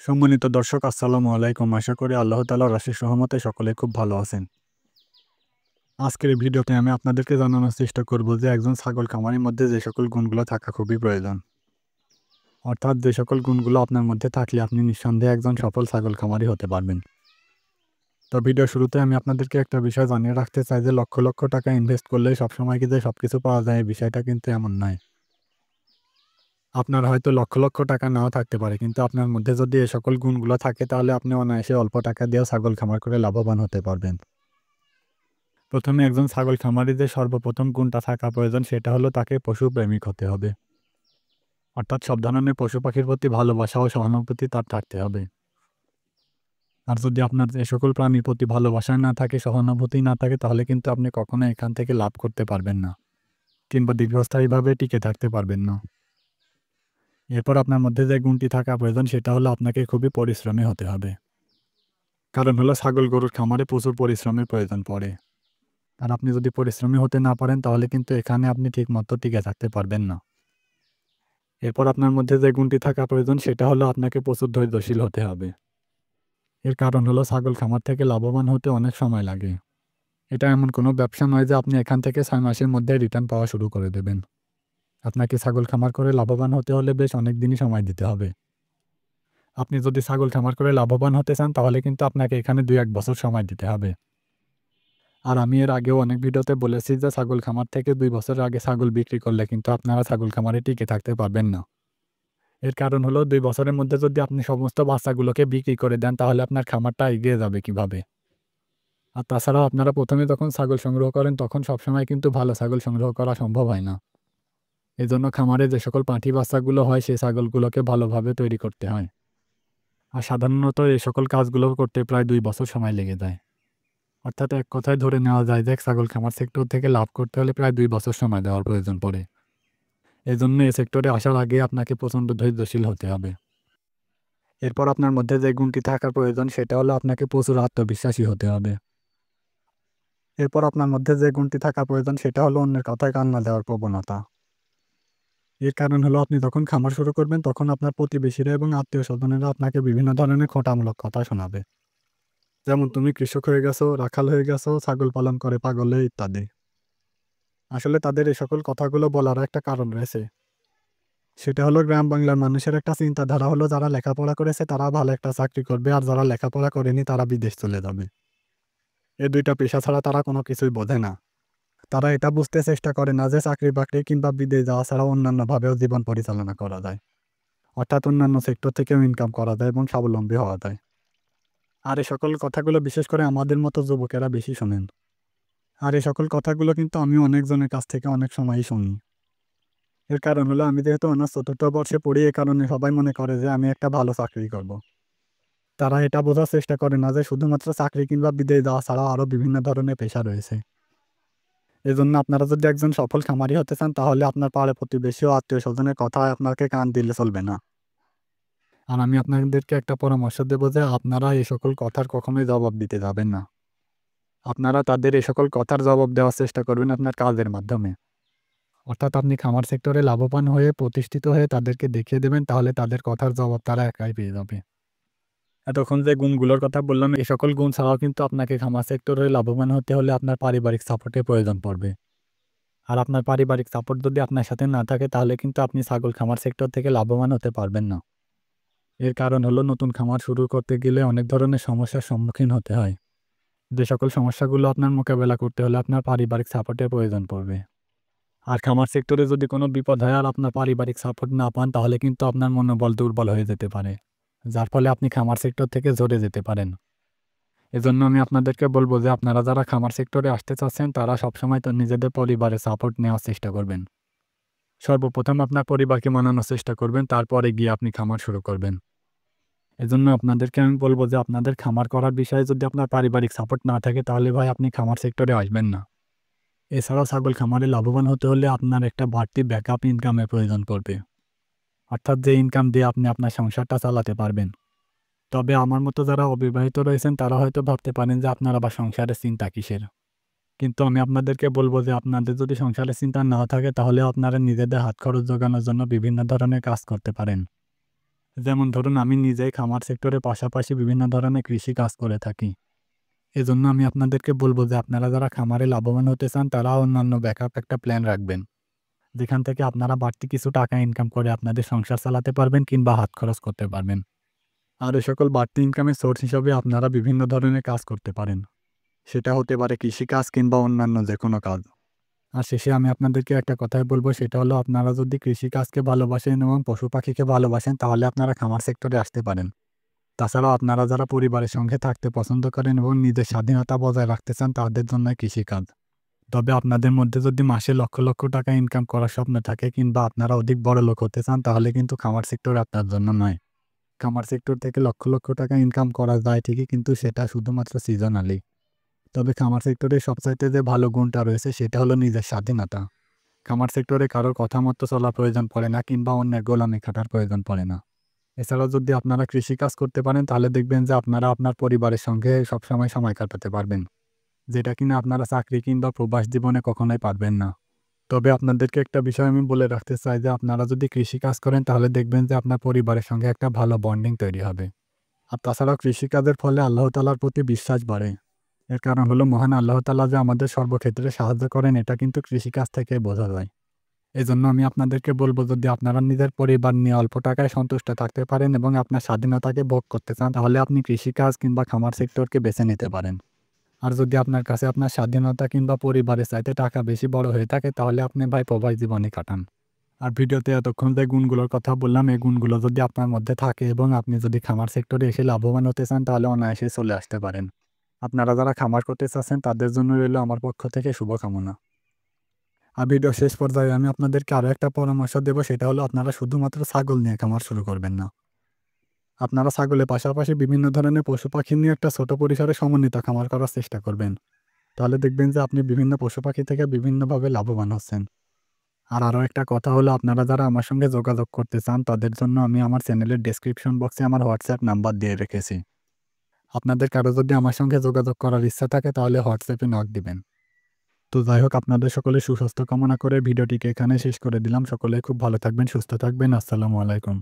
সম্মানিত দর্শক আসসালামু আলাইকুম। আশা করি আল্লাহ তাআলার অশেষ রহমতে সকলে খুব ভালো আছেন। আজকের এই ভিডিওতে আমি আপনাদেরকে জানানোর চেষ্টা করব যে একজন ছাগল খামারির মধ্যে যে সকল গুণগুলো থাকা খুবই প্রয়োজন। অর্থাৎ যে সকল গুণগুলো আপনার মধ্যে থাকলে আপনি নিঃসন্দেহে একজন সফল ছাগল খামারি হতে পারবেন। তো ভিডিও শুরুতে আমি আপনাদেরকে একটা বিষয় জানিয়ে রাখতে চাই যে লক্ষ লক্ষ টাকা ইনভেস্ট করলে সবসময় কি যে সবকিছু পাওয়া যায় এই বিষয়টা কিন্তু এমন নয়। আপনার হয়তো লক্ষ লক্ষ টাকা নাও থাকতে পারে, কিন্তু আপনার মধ্যে যদি এ সকল গুণগুলো থাকে তাহলে আপনি অনায়াসে অল্প টাকা দিয়েও ছাগল খামার করে লাভবান হতে পারবেন। প্রথমে একজন ছাগল খামারি যে সর্বপ্রথম গুণটা থাকা প্রয়োজন সেটা হলো তাকে পশুপ্রেমিক হতে হবে। অর্থাৎ সব ধরনের পশু পাখির প্রতি ভালোবাসা ও সহানুভূতি তার থাকতে হবে। আর যদি আপনার এ সকল প্রাণীর প্রতি ভালোবাসা না থাকে, সহানুভূতি না থাকে, তাহলে কিন্তু আপনি কখনো এখান থেকে লাভ করতে পারবেন না, কিংবা দীর্ঘস্থায়ীভাবে টিকে থাকতে পারবেন না। এরপর আপনার মধ্যে যে গুণটি থাকা প্রয়োজন সেটা হলো আপনাকে খুবই পরিশ্রমী হতে হবে। কারণ হলো ছাগল গরুর খামারে প্রচুর পরিশ্রমের প্রয়োজন পড়ে। আর আপনি যদি পরিশ্রমী হতে না পারেন তাহলে কিন্তু এখানে আপনি ঠিকমতো টিকে থাকতে পারবেন না। এরপর আপনার মধ্যে যে গুণটি থাকা প্রয়োজন সেটা হলো আপনাকে প্রচুর ধৈর্যশীল হতে হবে। এর কারণ হলো ছাগল খামার থেকে লাভবান হতে অনেক সময় লাগে। এটা এমন কোনো ব্যবসা নয় যে আপনি এখান থেকে 6 মাসের মধ্যে রিটার্ন পাওয়া শুরু করে দেবেন। আপনাকে ছাগল খামার করে লাভবান হতে হলে বেশ অনেক দিনই সময় দিতে হবে। আপনি যদি ছাগল খামার করে লাভবান হতে চান তাহলে কিন্তু আপনাকে এখানে 2-1 বছর সময় দিতে হবে। আর আমি এর আগেও অনেক ভিডিওতে বলেছি যে ছাগল খামার থেকে 2 বছর আগে ছাগল বিক্রি করলে কিন্তু আপনারা ছাগল খামারে টিকে থাকতে পারবেন না। এর কারণ হলো 2 বছরের মধ্যে যদি আপনি সমস্ত বাচ্চাগুলোকে বিক্রি করে দেন তাহলে আপনার খামারটা এগিয়ে যাবে কিভাবে? আর তাছাড়াও আপনারা ১ম এ যখন ছাগল সংগ্রহ করেন তখন সবসময় কিন্তু ভালো ছাগল সংগ্রহ করা সম্ভব হয় না। এজন্য খামারে যে সকল পাঁঠি বাচ্চাগুলো হয় সেই ছাগলগুলোকে ভালোভাবে তৈরি করতে হয়। আর সাধারণত এই সকল কাজগুলো করতে প্রায় 2 বছর সময় লেগে যায়। অর্থাৎ এক কথায় ধরে নেওয়া যায় যে ছাগল খামার সেক্টর থেকে লাভ করতে হলে প্রায় 2 বছর সময় দেওয়ার প্রয়োজন পড়ে। এজন্য এই সেক্টরে আসার আগে আপনাকে প্রচণ্ড ধৈর্যশীল হতে হবে। এরপর আপনার মধ্যে যে গুণটি থাকা প্রয়োজন সেটা হলো আপনাকে প্রচুর আত্মবিশ্বাসী হতে হবে। এরপর আপনার মধ্যে যে গুণটি থাকা প্রয়োজন সেটা হলো অন্যের কথায় কান না দেওয়ার প্রবণতা। এর কারণ হলো আপনি যখন খামার শুরু করবেন তখন আপনার প্রতিবেশীরা এবং আত্মীয়স্বজনেরা আপনাকে বিভিন্ন ধরনের খোঁটামূলক কথা শোনাবে। যেমন তুমি কৃষক হয়ে গেছো, রাখাল হয়ে গেছো, ছাগল পালন করে পাগল হয়ে ইত্যাদি। আসলে তাদের এই সকল কথাগুলো বলারও একটা কারণ রয়েছে। সেটা হলো গ্রাম বাংলার মানুষের একটা চিন্তাধারা হলো যারা লেখাপড়া করেছে তারা ভালো একটা চাকরি করবে আর যারা লেখাপড়া করেনি তারা বিদেশ চলে যাবে। এই ২ টা পেশা ছাড়া তারা কোনো কিছুই বোঝে না। তারা এটা বুঝতে চেষ্টা করে না যে চাকরি-বাকরি কিংবা বিদেশ যাওয়া ছাড়াও অন্যান্যভাবেও জীবন পরিচালনা করা যায়। অর্থাৎ অন্যান্য সেক্টর থেকেও ইনকাম করা যায় এবং স্বাবলম্বী হওয়া যায়। আর এই সকল কথাগুলো বিশেষ করে আমাদের মতো যুবকেরা বেশি শোনেন। আর এই সকল কথাগুলো কিন্তু আমি অনেকজনের কাছ থেকে অনেক সময়ই শুনি। এর কারণ হলো আমি যেহেতু অনার্স ৪র্থ বর্ষে পড়ি, এ কারণে সবাই মনে করে যে আমি একটা ভালো চাকরি করব। তারা এটা বোঝার চেষ্টা করে না যে শুধুমাত্র চাকরি কিংবা বিদেশ যাওয়া ছাড়াও আরও বিভিন্ন ধরনের পেশা রয়েছে। এজন্য আপনারা যদি একজন সফল খামারি হতে চান তাহলে আপনার পাড়া প্রতিবেশী ও আত্মীয়স্বজনের কথায় আপনাকে কান দিলে চলবে না। আর আমি আপনাদেরকে একটা পরামর্শ দেব যে আপনারা এই সকল কথার কখনোই জবাব দিতে যাবেন না। আপনারা তাদের এই সকল কথার জবাব দেওয়ার চেষ্টা করবেন আপনার কাজের মাধ্যমে। অর্থাৎ আপনি খামার সেক্টরে লাভবান হয়ে প্রতিষ্ঠিত হয়ে তাদেরকে দেখিয়ে দেবেন তাহলে তাদের কথার জবাব তারা একাই পেয়ে যাবে। এতক্ষণ যে গুণগুলোর কথা বললাম এই সকল গুণ ছাড়াও কিন্তু আপনাকে খামার সেক্টরে লাভবান হতে হলে আপনার পারিবারিক সাপোর্টের প্রয়োজন পড়বে। আর আপনার পারিবারিক সাপোর্ট যদি আপনার সাথে না থাকে তাহলে কিন্তু আপনি ছাগল খামার সেক্টর থেকে লাভবান হতে পারবেন না। এর কারণ হলো নতুন খামার শুরু করতে গেলে অনেক ধরনের সমস্যার সম্মুখীন হতে হয়। যে সকল সমস্যাগুলো আপনার মোকাবেলা করতে হলে আপনার পারিবারিক সাপোর্টের প্রয়োজন পড়বে। আর খামার সেক্টরে যদি কোনো বিপদ হয় আর আপনার পারিবারিক সাপোর্ট না পান তাহলে কিন্তু আপনার মনোবল দুর্বল হয়ে যেতে পারে। যার ফলে আপনি খামার সেক্টর থেকে ঝরে যেতে পারেন। এজন্য আমি আপনাদেরকে বলব যে আপনারা যারা খামার সেক্টরে আসতে চাচ্ছেন তারা সবসময় তো নিজেদের পরিবারের সাপোর্ট নেওয়ার চেষ্টা করবেন। সর্বপ্রথম আপনার পরিবারকে মানানোর চেষ্টা করবেন, তারপরে গিয়ে আপনি খামার শুরু করবেন। এজন্য আপনাদেরকে আমি বলব যে আপনাদের খামার করার বিষয়ে যদি আপনার পারিবারিক সাপোর্ট না থাকে তাহলে ভাই আপনি খামার সেক্টরে আসবেন না। এছাড়াও ছাগল খামারে লাভবান হতে হলে আপনার একটা বাড়তি ব্যাকআপ ইনকামের প্রয়োজন পড়বে। অর্থাৎ যে ইনকাম দিয়ে আপনি আপনার সংসারটা চালাতে পারবেন। তবে আমার মতো যারা অবিবাহিত রয়েছেন তারা হয়তো ভাবতে পারেন যে আপনার আবার সংসারের চিন্তা কিসের? কিন্তু আমি আপনাদেরকে বলব যে আপনাদের যদি সংসারের চিন্তা না থাকে তাহলে আপনারা নিজেদের হাত খরচ জোগানোর জন্য বিভিন্ন ধরনের কাজ করতে পারেন। যেমন ধরুন আমি নিজেই খামার সেক্টরের পাশাপাশি বিভিন্ন ধরনের কৃষি কাজ করে থাকি। এজন্য আমি আপনাদেরকে বলব যে আপনারা যারা খামারে লাভবান হতে চান তারা অন্যান্য ব্যাকআপ একটা প্ল্যান রাখবেন। যেখান থেকে আপনারা বাড়তি কিছু টাকা ইনকাম করে আপনাদের সংসার চালাতে পারবেন কিংবা হাত খরচ করতে পারবেন। আর এ সকল বাড়তি ইনকামের সোর্স হিসাবে আপনারা বিভিন্ন ধরনের কাজ করতে পারেন। সেটা হতে পারে কৃষিকাজ কিংবা অন্যান্য যেকোনো কাজ। আর শেষে আমি আপনাদেরকে একটা কথাই বলব সেটা হলো আপনারা যদি কৃষিকাজকে ভালোবাসেন এবং পশু-পাখিকে ভালোবাসেন তাহলে আপনারা খামার সেক্টরে আসতে পারেন। তাছাড়াও আপনারা যারা পরিবারের সঙ্গে থাকতে পছন্দ করেন এবং নিজের স্বাধীনতা বজায় রাখতে চান তাদের জন্য কৃষিকাজ। তবে আপনাদের মধ্যে যদি মাসে লক্ষ, লক্ষ টাকা ইনকাম করার স্বপ্ন থাকে কিংবা আপনারা অধিক বড়লোক হতে চান তাহলে কিন্তু খামার সেক্টর আপনার জন্য নয়। খামার সেক্টর থেকে লক্ষ, লক্ষ টাকা ইনকাম করা যায় ঠিকই কিন্তু সেটা শুধুমাত্র সিজনালি। তবে খামার সেক্টরে সবচাইতে যে ভালো গুণটা রয়েছে সেটা হলো নিজের স্বাধীনতা। খামার সেক্টরে কারোর কথা মতো চলা প্রয়োজন পড়ে না কিংবা অন্যের গোলামি খাটার প্রয়োজন পড়ে না। এছাড়াও যদি আপনারা কৃষিকাজ করতে পারেন তাহলে দেখবেন যে আপনারা আপনার পরিবারের সঙ্গে সবসময় সময় কাটাতে পারবেন। যেটা কিনা আপনারা চাকরি কিংবা প্রবাস জীবনে কখনোই পারবেন না। তবে আপনাদেরকে একটা বিষয় আমি বলে রাখতে চাই যে আপনারা যদি কৃষিকাজ করেন তাহলে দেখবেন যে আপনার পরিবারের সঙ্গে একটা ভালো বন্ডিং তৈরি হবে। আর তাছাড়াও কৃষিকাজের ফলে আল্লাহ তাআলার প্রতি বিশ্বাস বাড়ে। এর কারণ হলো মহান আল্লাহ তাআলা যে আমাদের সর্বক্ষেত্রে সাহায্য করেন এটা কিন্তু কৃষিকাজ থেকে বোঝা যায়। এজন্য আমি আপনাদেরকে বলব যদি আপনারা নিজের পরিবার নিয়ে অল্প টাকায় সন্তুষ্ট থাকতে পারেন এবং আপনার স্বাধীনতাকে ভোগ করতে চান তাহলে আপনি কৃষিকাজ কিংবা খামার সেক্টরকে বেছে নিতে পারেন। আর যদি আপনার কাছে আপনার স্বাধীনতা কিংবা পরিবারের চাইতে টাকা বেশি বড় হয়ে থাকে তাহলে আপনি ভাই প্রবাস জীবনই কাটান। আর ভিডিওতে এতক্ষণ যে গুণগুলোর কথা বললাম এই গুণগুলো যদি আপনার মধ্যে থাকে এবং আপনি যদি খামার সেক্টরে এসে লাভবান হতে চান তাহলে অনায়াসে চলে আসতে পারেন। আপনারা যারা খামার করতে চাচ্ছেন তাদের জন্য রইল আমার পক্ষ থেকে শুভকামনা। আর ভিডিও শেষ পর্যায়ে আমি আপনাদেরকে আরও একটা পরামর্শ দেব সেটা হলো আপনারা শুধুমাত্র ছাগল নিয়ে খামার শুরু করবেন না। আপনারা ছাগলের পাশাপাশি বিভিন্ন ধরনের পশু পাখি নিয়ে একটা ছোট পরিসরে সমন্বিত খামার করার চেষ্টা করবেন। তাহলে দেখবেন যে আপনি বিভিন্ন পশু পাখি থেকে বিভিন্নভাবে লাভবান হচ্ছেন। আর আরও একটা কথা হলো আপনারা যারা আমার সঙ্গে যোগাযোগ করতে চান তাদের জন্য আমি আমার চ্যানেলের ডেসক্রিপশন বক্সে আমার হোয়াটসঅ্যাপ নাম্বার দিয়ে রেখেছি। আপনাদের কারো যদি আমার সঙ্গে যোগাযোগ করার ইচ্ছা থাকে তাহলে হোয়াটসঅ্যাপে নক দিবেন। তো যাই হোক আপনাদের সকলের সুস্বাস্থ্য কামনা করে ভিডিওটিকে এখানে শেষ করে দিলাম। সকলে খুব ভালো থাকবেন, সুস্থ থাকবেন। আসসালামু আলাইকুম।